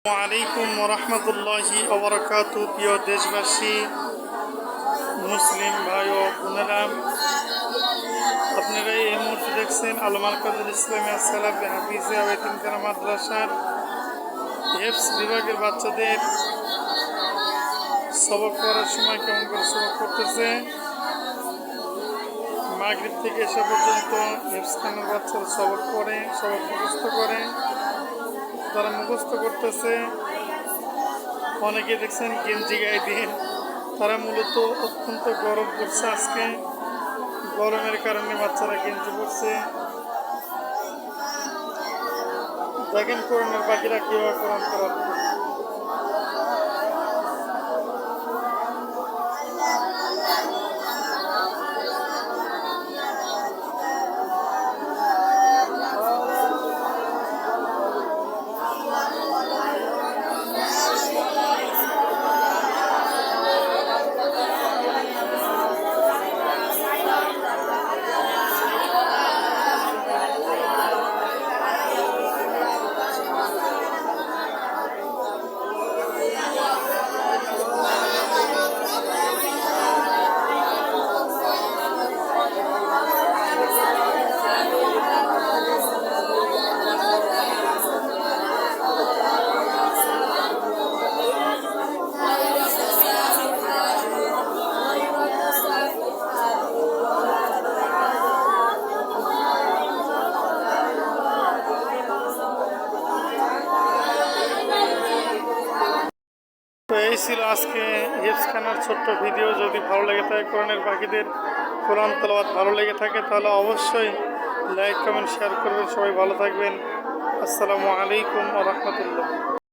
আলাইকুম রহমতুল্লাহি ওবরাকাতু। প্রিয় দেশবাসী, মুসলিম ভাই ও বোনেরা, আপনারা এই মুহূর্তে দেখছেন আল মারকাজুল ইসলামিয়া সালাফি হাফিজিয়া ও এতিমখানা মাদ্রাসার হেফজ বিভাগের বাচ্চাদের সবক পড়ার সময় কেমন করে সবক করতেছে। মাগরিব থেকে এসে পর্যন্ত হেফজখানার বাচ্চারা সবক পড়ে, সবক মুখস্থ করে, তারা মুখস্থ করতেছে। অনেকে দেখছেন গেঞ্জি গায়ে দিয়ে। তারা মূলত অত্যন্ত গরম পড়ছে আজকে, গরমের কারণে বাচ্চারা গেঞ্জি পড়ছে। দেখেন কোরআনের বাকিরা কীভাবে কোরআন করাচ্ছে। তো এই ছিল আজকে হেফজখানার ছোট্ট ভিডিও। যদি ভালো লেগে থাকে, কোরআনের বাকিদের কোরআন তেলাওয়াত ভালো লেগে থাকে, তাহলে অবশ্যই লাইক কমেন্ট শেয়ার করবেন। সবাই ভালো থাকবেন। আসসালামু আলাইকুম ওয়া রাহমাতুল্লাহ।